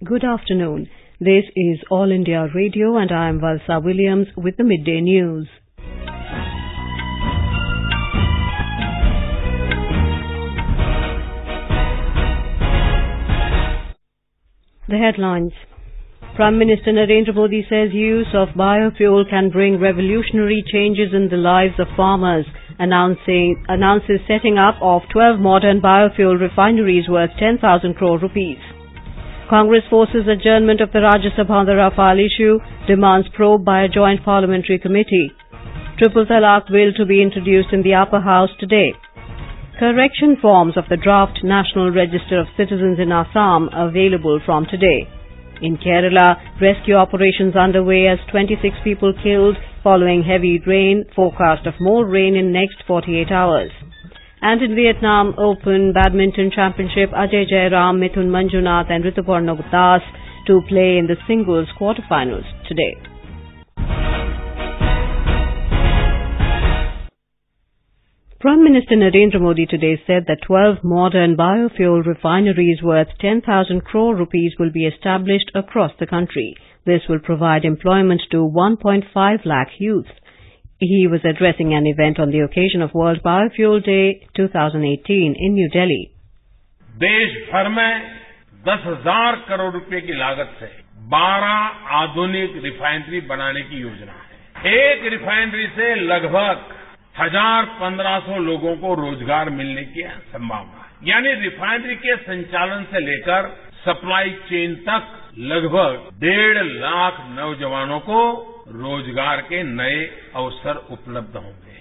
Good afternoon. This is All India Radio and I am Valsa Williams with the Midday News. The headlines. Prime Minister Narendra Modi says use of biofuel can bring revolutionary changes in the lives of farmers, announces setting up of 12 modern biofuel refineries worth 10,000 crore rupees. Congress forces adjournment of the Rajya Sabha on the Rafale issue, demands probe by a joint parliamentary committee. Triple Talaq bill to be introduced in the upper house today. Correction forms of the draft National Register of Citizens in Assam available from today. In Kerala, rescue operations underway as 26 people killed following heavy rain, forecast of more rain in next 48 hours. And in Vietnam Open Badminton Championship, Ajay Jairam, Mithun Manjunath and Rituparna Das to play in the singles quarterfinals today. Prime Minister Narendra Modi today said that 12 modern biofuel refineries worth 10,000 crore rupees will be established across the country. This will provide employment to 1.5 lakh youth. He was addressing an event on the occasion of World Biofuel Day 2018 in New Delhi. देश भर में 10,000 करोड़ रुपए की लागत से 12 आधुनिक refinery बनाने की योजना है। एक रिफाइनरी से लगभग 1,500 लोगों को रोजगार मिलने की संभावना है। यानी रिफाइनरी के संचालन से लेकर सप्लाई चेन तक लगभग 1.5 लाख नौजवानों को रोजगार के नए अवसर उपलब्ध होंगे।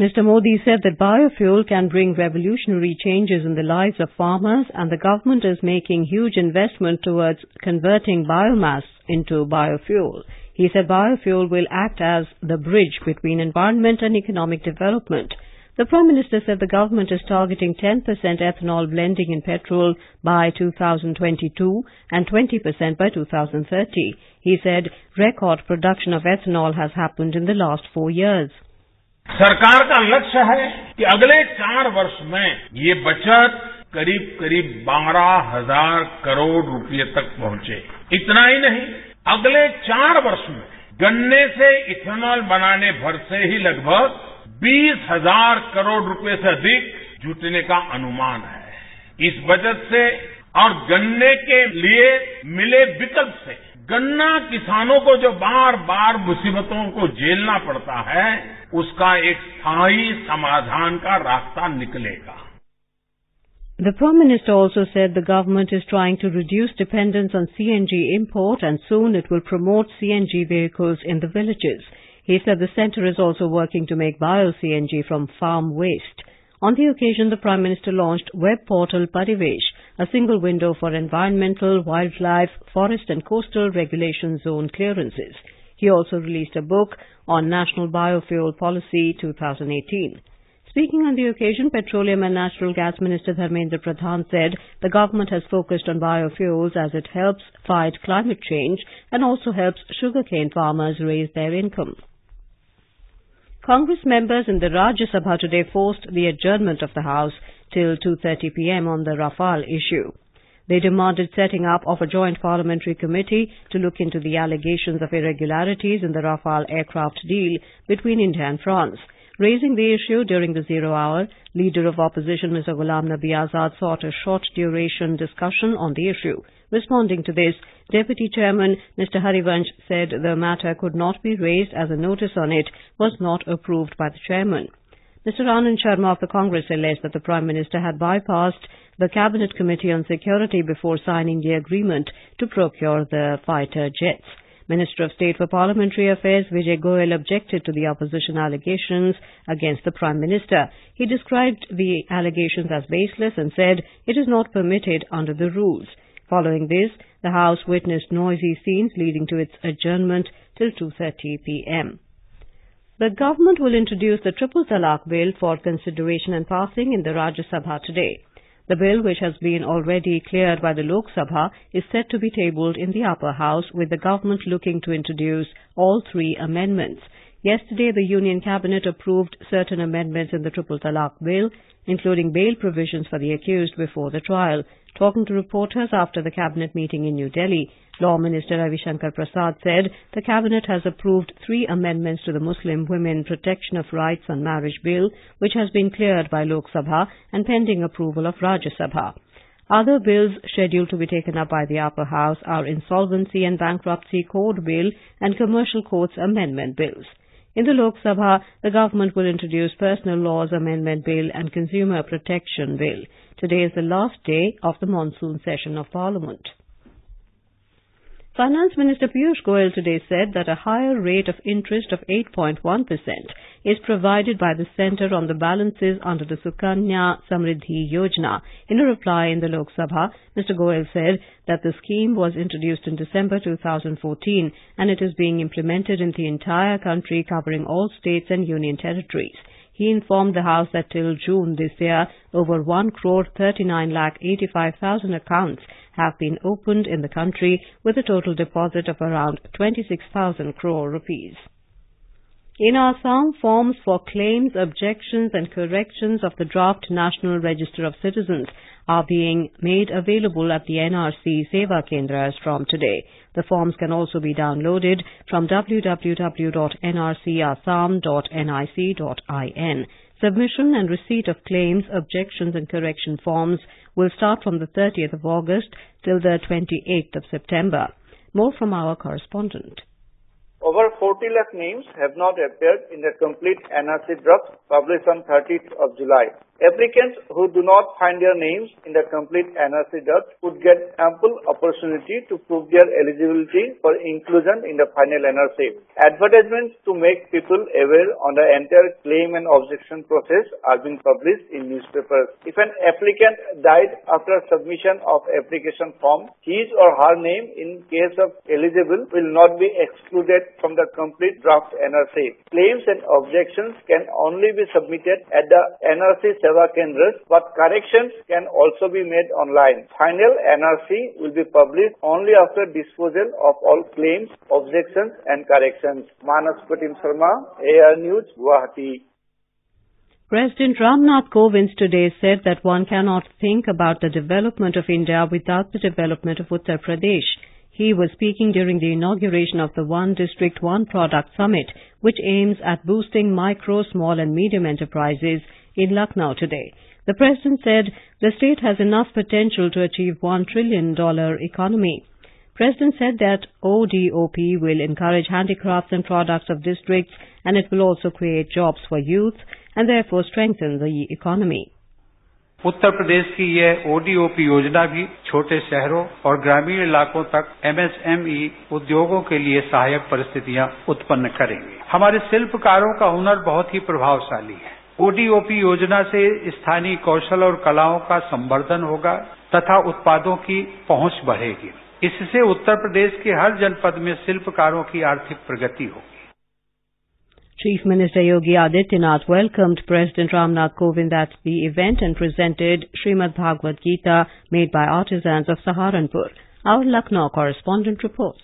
Mr. Modi said that biofuel can bring revolutionary changes in the lives of farmers and the government is making huge investment towards converting biomass into biofuel. He said biofuel will act as the bridge between environment and economic development. The Prime Minister said the government is targeting 10% ethanol blending in petrol by 2022 and 20% by 2030. He said record production of ethanol has happened in the last 4 years. सरकार का लक्ष्य है कि अगले 4 वर्ष में ये बचत करीब 12,000 करोड़ रुपए तक पहुंचे। इतना ही नहीं, अगले 4 वर्ष में गन्ने से इथेनॉल बनाने भर से ही लगभग 20,000 करोड़ रुपए से अधिक जुटने का अनुमान है। इस बचत से और गन्ने के लिए मिले विकल्प से गन्ना किसानों को जो बार बार मुसीबतों को झेलना पड़ता है, उसका एक स्थायी समाधान का रास्ता निकलेगा। The Prime Minister also said the government is trying to reduce dependence on CNG import and soon it will promote CNG vehicles in the villages. He said the centre is also working to make bio-CNG from farm waste. On the occasion, the Prime Minister launched web portal Parivesh, a single window for environmental, wildlife, forest and coastal regulation zone clearances. He also released a book on National Biofuel Policy 2018. Speaking on the occasion, Petroleum and Natural Gas Minister Dharmendra Pradhan said the government has focused on biofuels as it helps fight climate change and also helps sugarcane farmers raise their income. Congress members in the Rajya Sabha today forced the adjournment of the House till 2:30 p.m. on the Rafale issue. They demanded setting up of a joint parliamentary committee to look into the allegations of irregularities in the Rafale aircraft deal between India and France. Raising the issue during the 0 hour, Leader of Opposition Mr. Ghulam Nabi Azad sought a short-duration discussion on the issue. Responding to this, Deputy Chairman Mr. Harivansh said the matter could not be raised as a notice on it was not approved by the Chairman. Mr. Anand Sharma of the Congress alleged that the Prime Minister had bypassed the Cabinet Committee on Security before signing the agreement to procure the fighter jets. Minister of State for Parliamentary Affairs Vijay Goyal objected to the opposition allegations against the Prime Minister. He described the allegations as baseless and said it is not permitted under the rules. Following this, the House witnessed noisy scenes leading to its adjournment till 2:30 p.m. The government will introduce the Triple Talaq bill for consideration and passing in the Rajya Sabha today. The bill, which has been already cleared by the Lok Sabha, is set to be tabled in the upper house with the government looking to introduce all 3 amendments. Yesterday, the Union Cabinet approved certain amendments in the Triple Talaq Bill, including bail provisions for the accused before the trial. Talking to reporters after the Cabinet meeting in New Delhi, Law Minister Ravi Shankar Prasad said the Cabinet has approved 3 amendments to the Muslim Women Protection of Rights on Marriage Bill, which has been cleared by Lok Sabha and pending approval of Rajya Sabha. Other bills scheduled to be taken up by the upper house are Insolvency and Bankruptcy Code Bill and Commercial Courts Amendment Bills. In the Lok Sabha, the government will introduce Personal Laws Amendment Bill and Consumer Protection Bill. Today is the last day of the monsoon session of Parliament. Finance Minister Piyush Goyal today said that a higher rate of interest of 8.1% is provided by the centre on the balances under the Sukanya Samriddhi Yojana. In a reply in the Lok Sabha, Mr. Goyal said that the scheme was introduced in December 2014 and it is being implemented in the entire country, covering all states and union territories. He informed the House that till June this year, over 1,39,85,000 accounts have been opened in the country with a total deposit of around 26,000 crore rupees. In Assam, forms for claims, objections and corrections of the draft National Register of Citizens are being made available at the NRC Seva Kendras from today. The forms can also be downloaded from www.nrcassam.nic.in. Submission and receipt of claims, objections and correction forms will start from the 30th of August till the 28th of September. More from our correspondent. Over 40 lakh names have not appeared in the complete NRC draft published on 30th of July. Applicants who do not find their names in the complete NRC draft would get ample opportunity to prove their eligibility for inclusion in the final NRC. Advertisements to make people aware on the entire claim and objection process are being published in newspapers. If an applicant died after submission of application form, his or her name in case of eligible will not be excluded from the complete draft NRC. Claims and objections can only be submitted at the NRC Seva Kendras, but corrections can also be made online. Final NRC will be published only after disposal of all claims, objections and corrections. Manas Pratim Sharma, AR News, Guwahati. President Ramnath Kovind today said that one cannot think about the development of India without the development of Uttar Pradesh. He was speaking during the inauguration of the One District, One Product Summit, which aims at boosting micro, small and medium enterprises in Lucknow today. The President said the state has enough potential to achieve $1 trillion economy. President said that ODOP will encourage handicrafts and products of districts, and it will also create jobs for youth and therefore strengthen the economy. Uttar Pradesh की ये ODOP योजना भी छोटे शहरों और ग्रामीण इलाकों तक एमएसएमई उद्योगों के लिए सहायक परिस्थितियां उत्पन्न करेंगी। हमारे शिल्पकारों का हुनर बहुत ही प्रभावशाली है। ओडीओपी योजना से स्थानीय कौशल और कलाओं का संवर्धन होगा तथा उत्पादों की पहुंच बढ़ेगी। इससे उत्तर प्रदेश के हर जनपद में शिल्पकारों की आर्थिक प्रगति होगी। Chief Minister Yogi Adityanath welcomed President Ramnath Kovind at the event and presented Srimad Bhagavad Gita made by artisans of Saharanpur. Our Lucknow correspondent reports.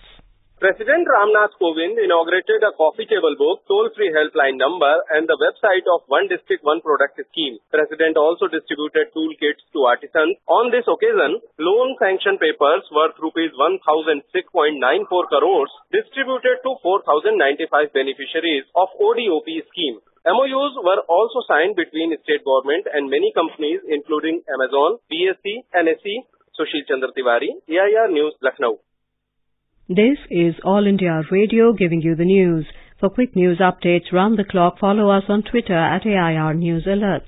President Ramnath Kovind inaugurated a coffee table book, toll-free helpline number and the website of One District, One Product scheme. President also distributed toolkits to artisans. On this occasion, loan sanction papers worth rupees 1,006.94 crores distributed to 4,095 beneficiaries of ODOP scheme. MOUs were also signed between state government and many companies including Amazon, BSC, NSE. Sushil Chandra Tiwari, AIR News, Lucknow. This is All India Radio giving you the news. For quick news updates round the clock, follow us on Twitter at AIR News Alerts.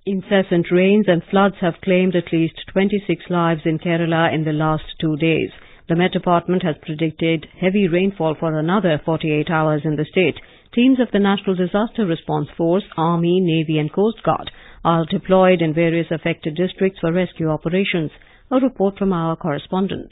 Incessant rains and floods have claimed at least 26 lives in Kerala in the last 2 days. The Met Department has predicted heavy rainfall for another 48 hours in the state. Teams of the National Disaster Response Force, Army, Navy and Coast Guard are deployed in various affected districts for rescue operations. A report from our correspondent.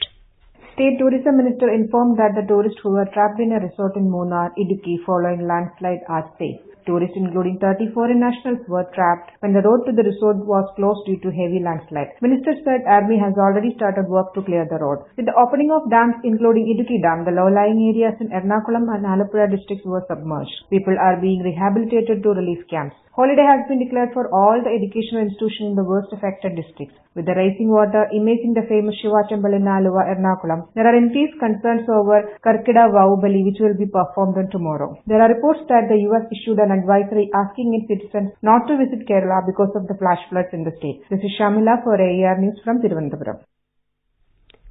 State Tourism Minister informed that the tourists who were trapped in a resort in Munnar, Idukki following landslide are safe. Tourists, including 30 foreign nationals, were trapped when the road to the resort was closed due to heavy landslide. Minister said Army has already started work to clear the road. With the opening of dams, including Idukki Dam, the low-lying areas in Ernakulam and Alappuzha districts were submerged. People are being rehabilitated to relief camps. Holiday has been declared for all the educational institutions in the worst affected districts. With the rising water immersing the famous Shiva temple in Aluva, Ernakulam, there are increased concerns over Karkida Vahubali, which will be performed on tomorrow. There are reports that the US issued an advisory asking its citizens not to visit Kerala because of the flash floods in the state. This is Shamila for AER News from Thiruvananthapuram.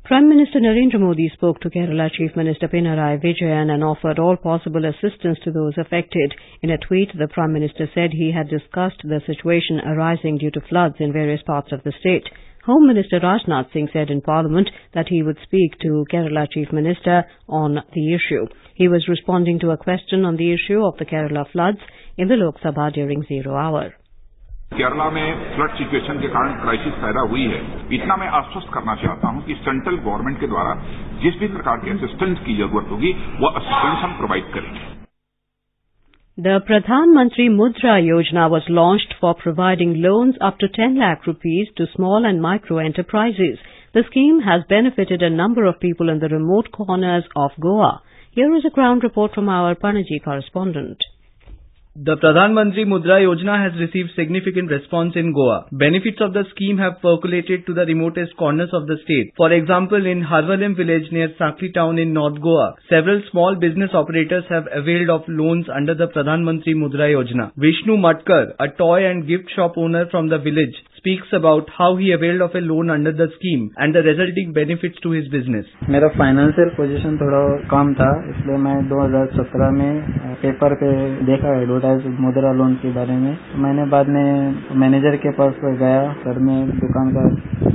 Prime Minister Narendra Modi spoke to Kerala Chief Minister Pinarayi Vijayan and offered all possible assistance to those affected. In a tweet, the Prime Minister said he had discussed the situation arising due to floods in various parts of the state. Home Minister Rajnath Singh said in Parliament that he would speak to Kerala Chief Minister on the issue. He was responding to a question on the issue of the Kerala floods in the Lok Sabha during 0 hour. Kerala में flood situation के कारण crisis पैदा हुई है। इतना मैं आश्वस्त करना चाहता हूं कि सेंट्रल गवर्नमेंट के द्वारा जिस भी प्रकार की असिस्टेंस की जरूरत होगी वो असिस्टेंस हम प्रोवाइड करेंगे। The Pradhan Mantri Mudra Yojana was launched for providing loans up to 10 lakh rupees to small and micro enterprises. The scheme has benefited a number of people in the remote corners of Goa. Here is a ground report from our Panaji correspondent. The Pradhan Mantri Mudra Yojana has received significant response in Goa. Benefits of the scheme have percolated to the remotest corners of the state. For example, in Harvalim village near Sakri town in North Goa, several small business operators have availed of loans under the Pradhan Mantri Mudra Yojana. Vishnu Matkar, a toy and gift shop owner from the village, speaks about how he availed of a loan under the scheme and the resulting benefits to his business. मेरा financial position थोड़ा कम था, इसलिए मैं 2017 में paper पे देखा advertise मुद्रा loan के बारे में। मैंने बाद में मैनेजर के पास गया, सर ने दुकान का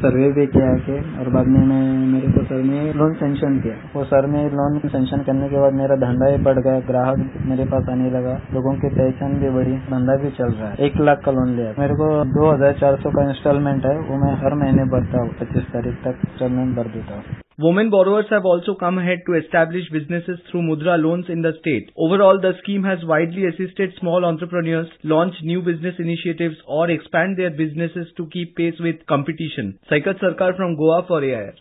सर्वे भी किया के और बाद में मेरे को सर ने लोन सेंक्शन किया। वो सर ने लोन सेंक्शन करने के बाद मेरा धंधा भी बढ़ गया, ग्राहक मेरे पास आने लगा, लोगों की पहचान भी बढ़ी, धंधा भी चल रहा है। 1 लाख का लोन लिया। मेरे को 2400 का इंस्टॉलमेंट है, वो मैं हर महीने भरता हूँ, 25 तारीख तक इंस्टॉलमेंट भर देता हूँ। Women borrowers have also come ahead to establish businesses through Mudra loans in the state. Overall, the scheme has widely assisted small entrepreneurs launch new business initiatives or expand their businesses to keep pace with competition. Saikat Sarkar from Goa for AIR.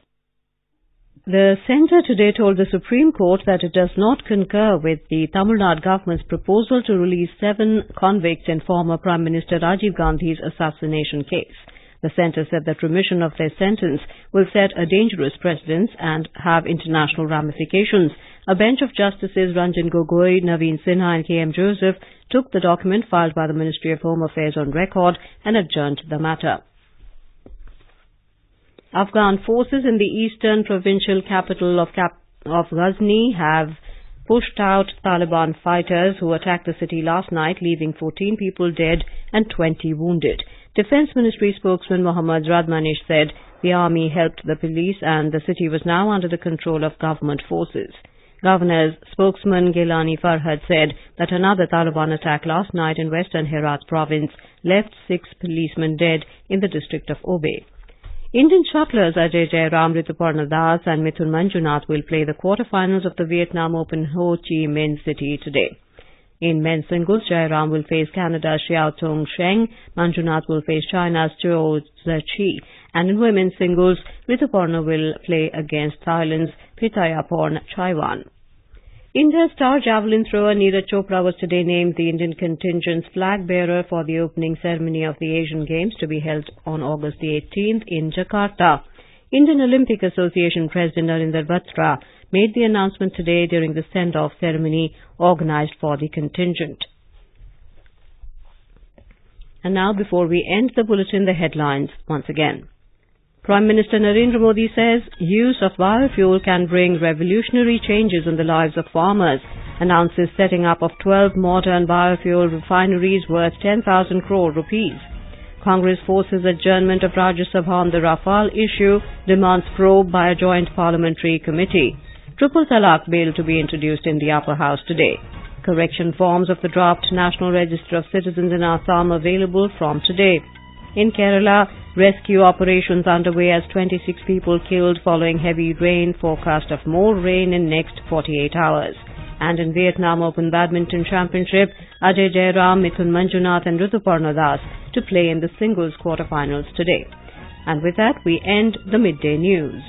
The centre today told the Supreme Court that it does not concur with the Tamil Nadu government's proposal to release 7 convicts in former Prime Minister Rajiv Gandhi's assassination case. The centre said that remission of their sentence will set a dangerous precedent and have international ramifications. A bench of Justices Ranjan Gogoi, Naveen Sinha and K.M. Joseph took the document filed by the Ministry of Home Affairs on record and adjourned the matter. Afghan forces in the eastern provincial capital of Ghazni have pushed out Taliban fighters who attacked the city last night, leaving 14 people dead and 20 wounded. Defence Ministry spokesman Mohammad Radmanish said the army helped the police and the city was now under the control of government forces. Governor's spokesman Gilani Farhad said that another Taliban attack last night in western Herat province left 6 policemen dead in the district of Obe. Indian shuttlers Ajay Jairam, Rituparna Das and Mithun Manjunath will play the quarterfinals of the Vietnam Open Ho Chi Minh City today. In men's singles, Jairam will face Canada's Xiao Tong Sheng, Manjunath will face China's Zhou Ziqi, and in women's singles, Rituparna will play against Thailand's Pithayaporn Chaiwan. India's star javelin thrower Neeraj Chopra was today named the Indian contingent's flag bearer for the opening ceremony of the Asian Games to be held on August the 18th in Jakarta. Indian Olympic Association President Narinder Batra made the announcement today during the send-off ceremony organized for the contingent. And now, before we end the bulletin, the headlines once again. Prime Minister Narendra Modi says use of biofuel can bring revolutionary changes in the lives of farmers, announces setting up of 12 modern biofuel refineries worth 10,000 crore rupees. Congress forces adjournment of Rajya Sabha on the Rafale issue, demands probe by a joint parliamentary committee. Triple Talaq bill to be introduced in the upper house today. Correction forms of the draft National Register of Citizens in Assam available from today. In Kerala, rescue operations underway as 26 people killed following heavy rain, forecast of more rain in next 48 hours. And in Vietnam Open Badminton Championship, Ajay Jairam, Mithun Manjunath and Rituparna Das to play in the singles quarterfinals today. And with that, we end the midday news.